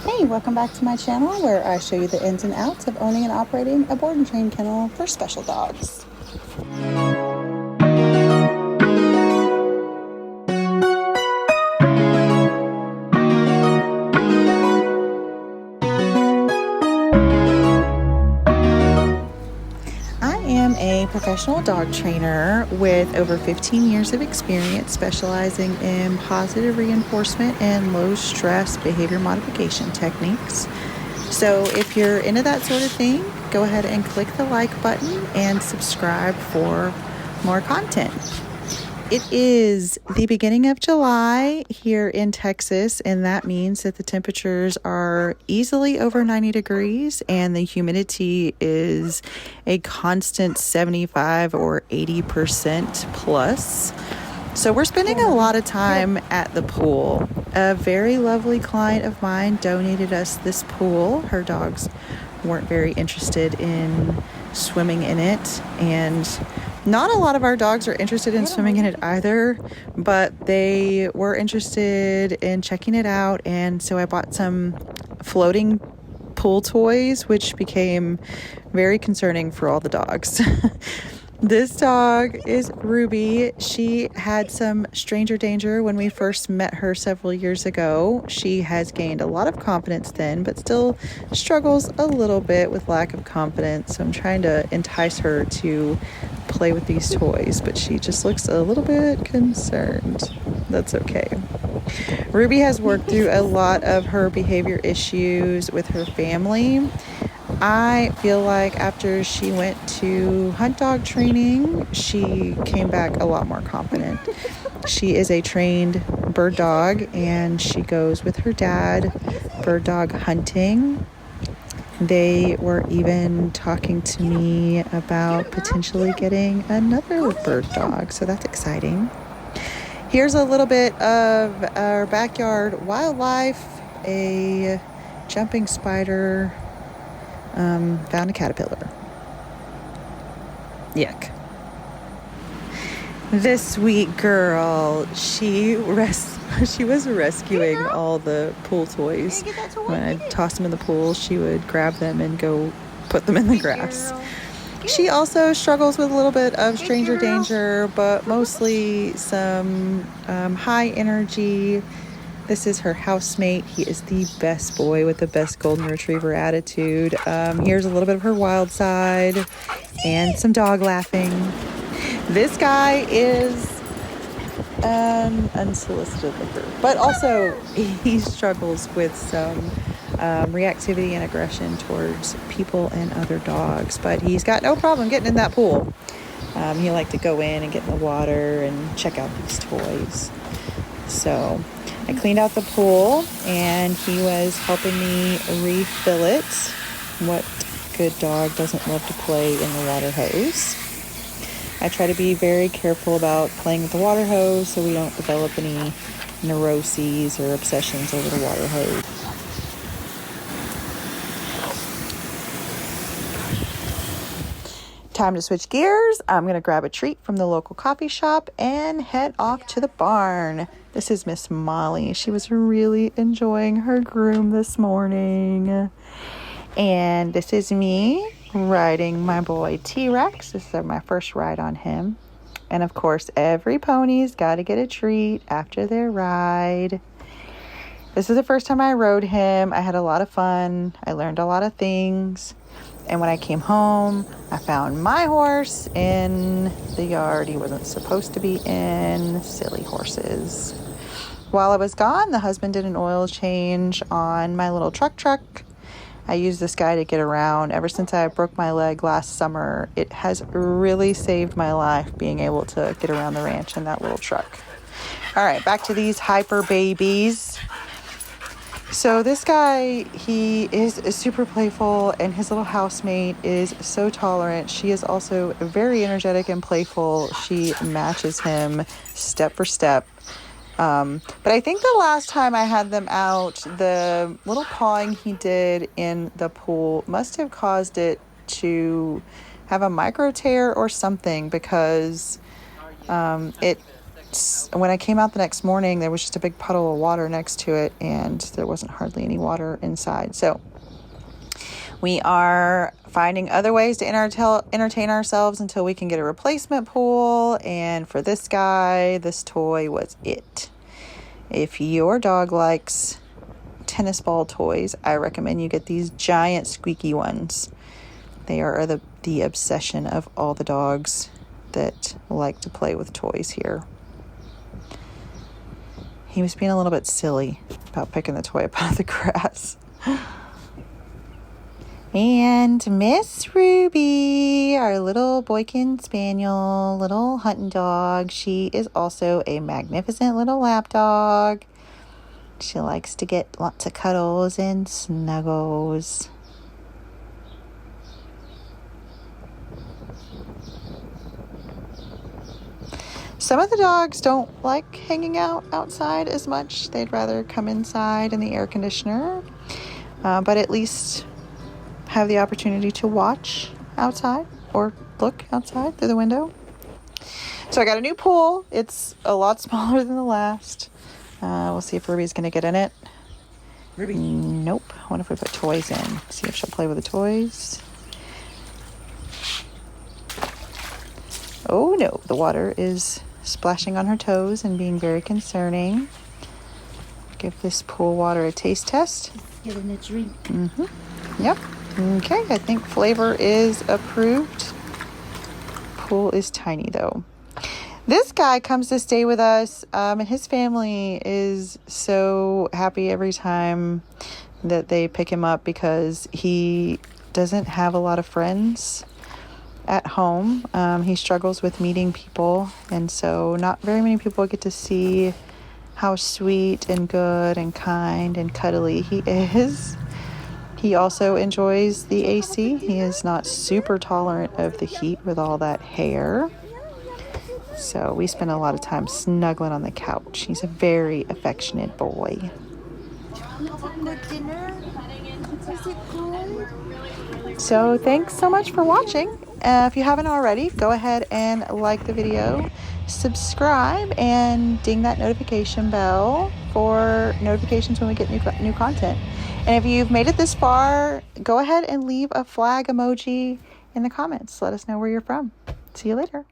Hey, welcome back to my channel where I show you the ins and outs of owning and operating a board and train kennel for special dogs. I am a professional dog trainer with over 15 years of experience specializing in positive reinforcement and low stress behavior modification techniques. So if you're into that sort of thing, go ahead and click the like button and subscribe for more content. It is the beginning of July here in Texas, and that means that the temperatures are easily over 90 degrees and the humidity is a constant 75 or 80% plus. So we're spending a lot of time at the pool. A very lovely client of mine donated us this pool. Her dogs weren't very interested in swimming in it, and not a lot of our dogs are interested in swimming in it either, but they were interested in checking it out, and so I bought some floating pool toys, which became very concerning for all the dogs. This dog is Ruby. She had some stranger danger when we first met her several years ago. She has gained a lot of confidence then, but still struggles a little bit with lack of confidence. So I'm trying to entice her to play with these toys, but she just looks a little bit concerned. That's okay. Ruby has worked through a lot of her behavior issues with her family. I feel like after she went to hunt dog training, she came back a lot more confident. She is a trained bird dog, and she goes with her dad bird dog hunting. They were even talking to me about potentially getting another bird dog, so that's exciting. Here's a little bit of our backyard wildlife. A jumping spider found a caterpillar. Yuck. This sweet girl, she was rescuing all the pool toys. When I tossed them in the pool, she would grab them and go put them in the grass. She also struggles with a little bit of stranger danger, but mostly some high energy. This is her housemate. He is the best boy with the best golden retriever attitude. Here's a little bit of her wild side and some dog laughing. This guy is an unsolicited looker, but also he struggles with some reactivity and aggression towards people and other dogs, but he's got no problem getting in that pool. He liked to go in and get in the water and check out these toys. So I cleaned out the pool, and he was helping me refill it. What good dog doesn't love to play in the water hose? I try to be very careful about playing with the water hose so we don't develop any neuroses or obsessions over the water hose. Time to switch gears. I'm going to grab a treat from the local coffee shop and head off to the barn. This is Miss Molly. She was really enjoying her groom this morning. And this is me riding my boy T-Rex. This is my first ride on him. And of course, every pony's got to get a treat after their ride. This is the first time I rode him. I had a lot of fun. I learned a lot of things. And when I came home, I found my horse in the yard he wasn't supposed to be in. Silly horses. While I was gone, the husband did an oil change on my little truck. I use this guy to get around. Ever since I broke my leg last summer, it has really saved my life being able to get around the ranch in that little truck. All right, back to these hyper babies. So this guy, he is super playful, and his little housemate is so tolerant. She is also very energetic and playful. She matches him step for step. But I think the last time I had them out, the little pawing he did in the pool must have caused it to have a micro tear or something, because it when I came out the next morning, there was just a big puddle of water next to it, and there wasn't hardly any water inside. So we are finding other ways to entertain ourselves until we can get a replacement pool. And for this guy, this toy was it. If your dog likes tennis ball toys, I recommend you get these giant squeaky ones. They are the obsession of all the dogs that like to play with toys here. He was being a little bit silly about picking the toy up out of the grass. And Miss Ruby, our little Boykin Spaniel, little hunting dog, she is also a magnificent little lap dog. She likes to get lots of cuddles and snuggles. Some of the dogs don't like hanging out outside as much. They'd rather come inside in the air conditioner, but at least have the opportunity to watch outside or look outside through the window. So I got a new pool. It's a lot smaller than the last. We'll see if Ruby's going to get in it. Ruby? Nope. I wonder if we put toys in. See if she'll play with the toys. Oh no, the water is splashing on her toes and being very concerning. Give this pool water a taste test. Just getting a drink. Yep. Okay, I think flavor is approved. Pool is tiny though. This guy comes to stay with us, and his family is so happy every time that they pick him up because he doesn't have a lot of friends at home. He struggles with meeting people, and so not very many people get to see how sweet and good and kind and cuddly he is. He also enjoys the AC. He is not super tolerant of the heat with all that hair. So we spend a lot of time snuggling on the couch. He's a very affectionate boy. So thanks so much for watching. If you haven't already, go ahead and like the video, subscribe, and ding that notification bell for notifications when we get new content. And if you've made it this far, go ahead and leave a flag emoji in the comments. Let us know where you're from. See you later.